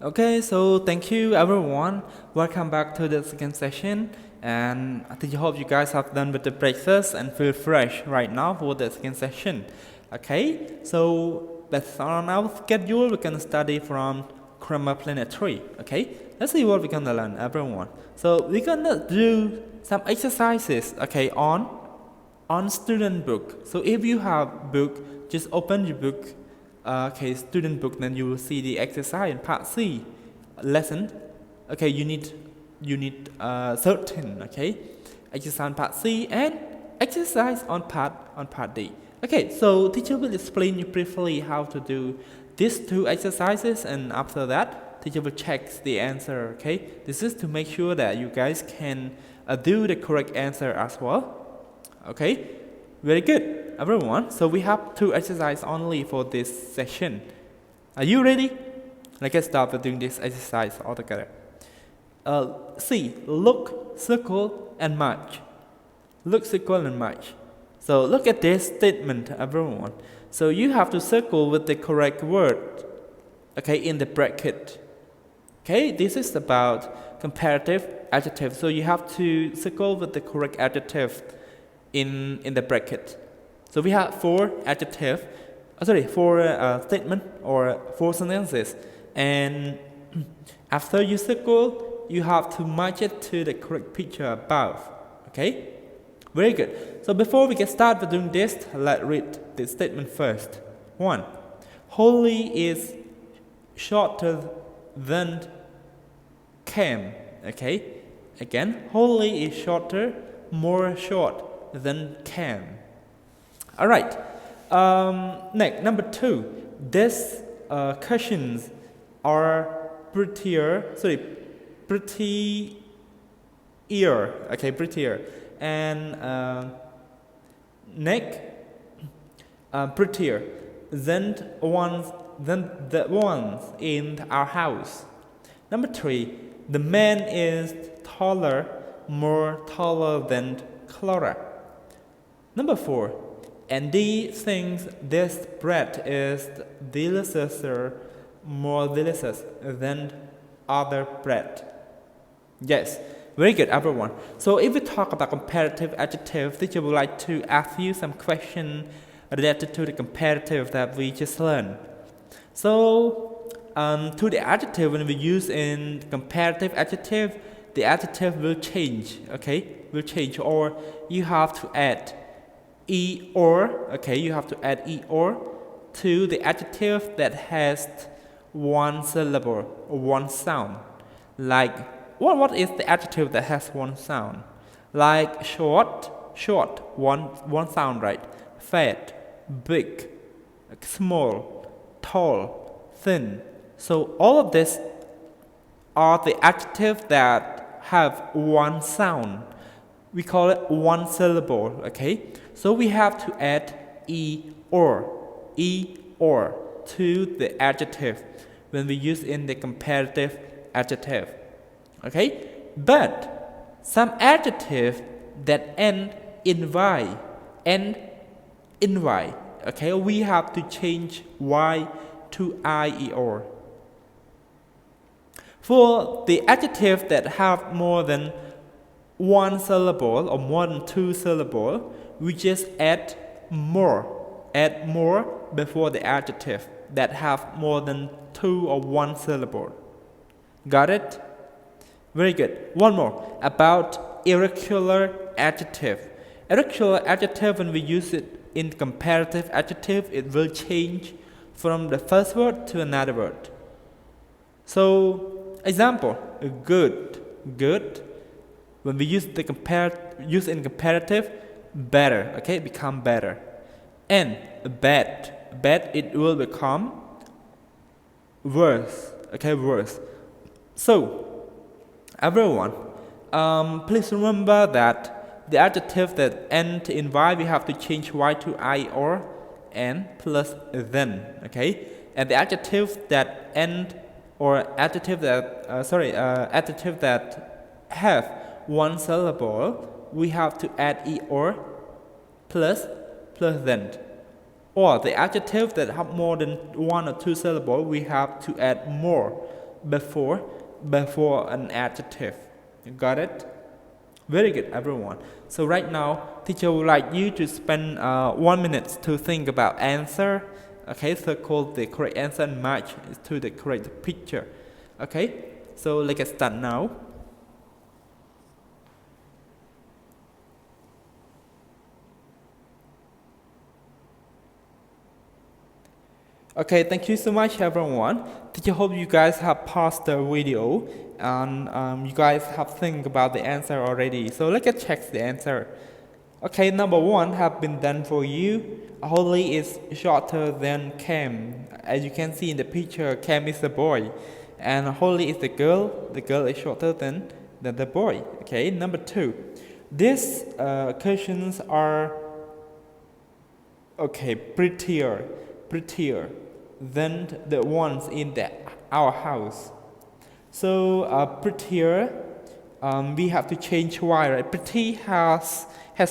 Okay, so thank you everyone. Welcome back to the second session. And I think I hope you guys have done with the breakfast and feel fresh right now for the second session. Okay, so that's on our schedule. We're gonna study from grammar planetary. Okay, let's see what we're gonna learn, everyone. So we're gonna do some exercises. Okay, on student book. So if you have book, just open your book. Okay, student book. Then you will see the exercise in part C lesson. Okay, you need 13. Okay, exercise part C and exercise on part D. Okay, so teacher will explain you briefly how to do these two exercises, and after that, teacher will check the answer. Okay, this is to make sure that you guys can do the correct answer as well. Okay, very good, everyone. So we have two exercises only for this session. Are you ready? Let's get started doing this exercise all together. See, look, circle, and match. Look, circle, and match. So look at this statement, everyone. So you have to circle with the correct word, okay, in the bracket. Okay, this is about comparative adjective. So you have to circle with the correct adjective in the bracket. So we have four statement or four sentences, and after you circle, you have to match it to the correct picture above. Okay, very good. So before we get started with doing this, let's read the statement first. 1. Holy is shorter than Cam. Okay, again, Holy is shorter, more short than Cam. All right. Next, number 2. These cushions are prettier. Okay, prettier. And neck, prettier than the ones in our house. Number 3. The man is more taller than Clara. Number 4. Andy thinks this bread is more delicious than other bread. Yes, very good, everyone. So if we talk about comparative adjective, teacher would like to ask you some questions related to the comparative that we just learned. So to the adjective, when we use in comparative adjective, the adjective will change. Okay, will change, or you have to add e or. Okay, you have to add e or to the adjective that has one syllable or one sound. Like what is the adjective that has one sound? Like short, one sound, right? Fat, big, small, tall, thin. So all of this are the adjectives that have one sound. We call it one syllable. Okay, so we have to add e or to the adjective when we use in the comparative adjective. Okay, but some adjectives that end in y, okay, we have to change y to I or. For the adjectives that have more than one syllable or more than two syllables, we just add more before the adjective that have more than two or one syllable. Got it? Very good. One more about irregular adjective. Irregular adjective, when we use it in comparative adjective, it will change from the first word to another word. So, example, good. When we use in comparative, better. Okay, become better. And bad, it will become worse. Okay, worse. So, everyone, please remember that the adjective that end in y, we have to change y to I or and plus then. Okay, and the adjective that end or adjective that have one syllable, we have to add e or plus then. Or the adjective that have more than one or two syllables, we have to add more before before an adjective. You got it? Very good, everyone. So right now, teacher would like you to spend 1 minute to think about answer. Okay, circle the correct answer and match it to the correct picture. Okay, so let's get started now. Okay, thank you so much, everyone. Teacher hope you guys have paused the video and you guys have think about the answer already. So let's check the answer. Okay, number 1 have been done for you. Holly is shorter than Cam. As you can see in the picture, Cam is the boy, and Holly is the girl. The girl is shorter than the boy. Okay, number 2. These questions are prettier than the ones in our house. So prettier, we have to change y, right? Pretty has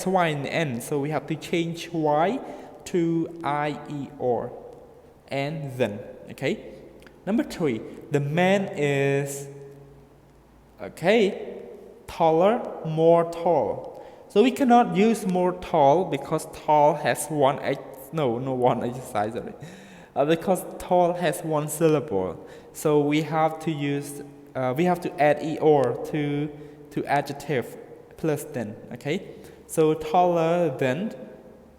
y in the end, so we have to change y to I-E-R and then. Okay. Number 3, the man is taller, more tall. So we cannot use more tall because tall has one exercise, sorry. Because tall has one syllable, so we have to use we have to add er to adjective plus then. Okay, so taller than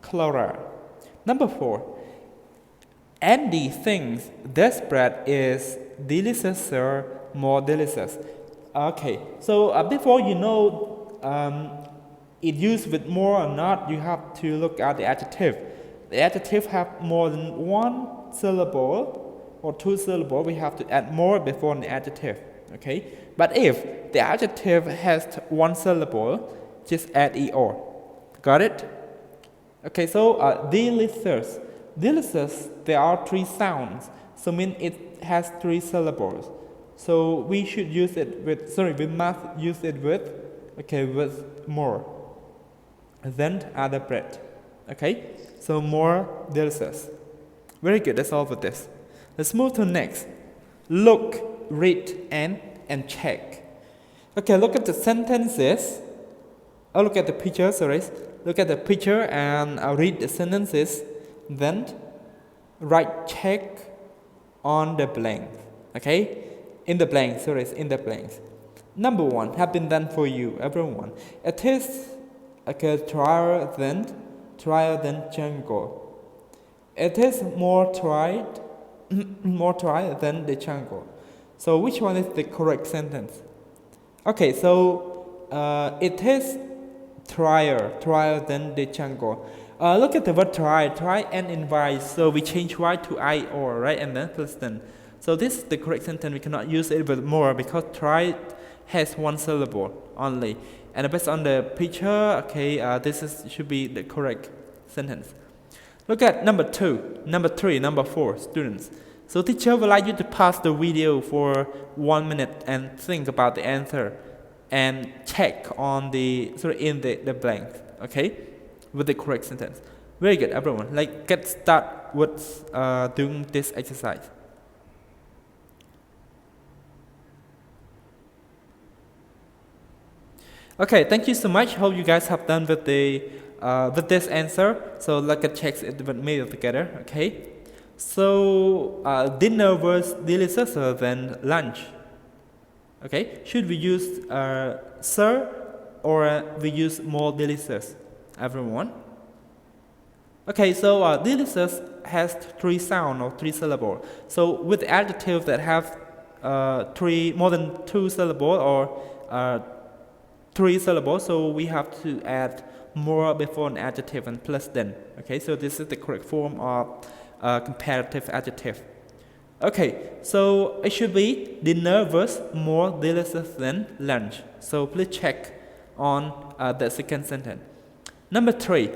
Clara. Number 4, Andy thinks this bread is delicious or more delicious. Okay, so before you know it used with more or not, you have to look at the adjective. The adjective have more than one syllable or 2 syllables, we have to add more before the adjective. Okay, but if the adjective has 1 syllable, just add er. Got it? Okay, so delicious. Delicious, there are 3 sounds, so mean it has 3 syllables. So we should use it with, we must use it with, with more than other bread. Okay, so more delicious. Very good, that's all for this. Let's move to next. Look, read, and check. Okay, look at the sentences. Look at the picture, Look at the picture and read the sentences. Then write check on the blank. Okay? In the blanks. Number 1 have been done for you, everyone. It is drier than Django. It is more dry than the jungle. So which one is the correct sentence? Okay, so it is drier than the jungle. Look at the word try and invite. So we change y to I or, right, and then plus then. So this is the correct sentence. We cannot use it with more because try has 1 syllable only. And based on the picture, this should be the correct sentence. Look at number 2, number 3, number 4, students. So teacher would like you to pause the video for 1 minute and think about the answer and check on in the blank, with the correct sentence. Very good, everyone. Get started with doing this exercise. Okay, thank you so much. Hope you guys have done with this answer. So let's check it with me together. Okay. So dinner was delicious than lunch. Okay. Should we use sir or we use more delicious? Everyone. Okay. So delicious has 3 sound or 3 syllable. So with adjectives that have more than 2 syllable or 3 syllables, so we have to add more before an adjective and plus then. Okay, so this is the correct form of comparative adjective. Okay, so it should be dinner was more delicious than lunch. So please check on the second sentence. Number 3,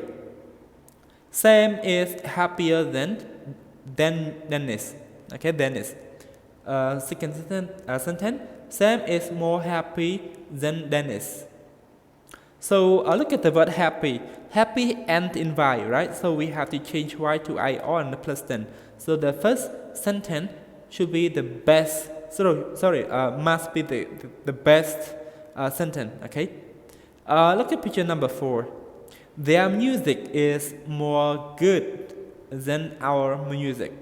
Sam is happier than Dennis. Okay, Dennis. Second sentence, Sam is more happy than Dennis. So look at the word happy. Happy and invite, right? So we have to change y to I or and plus then. So the first sentence should be the best must be the best sentence. Okay. Look at picture number 4. Their music is more good than our music.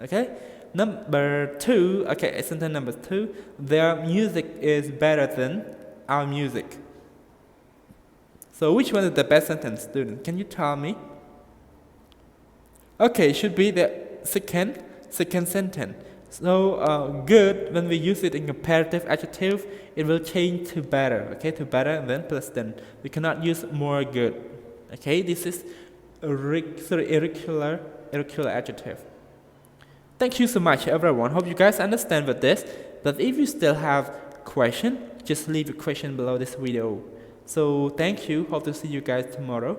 Okay. Number 2. Okay, sentence number 2. Their music is better than our music. So which one is the best sentence, student? Can you tell me? Okay, it should be the second sentence. So good, when we use it in comparative adjective, it will change to better. Okay, to better and then plus than. We cannot use more good. Okay, this is irregular adjective. Thank you so much, everyone. Hope you guys understand with this. But if you still have question, just leave a question below this video. So thank you. Hope to see you guys tomorrow.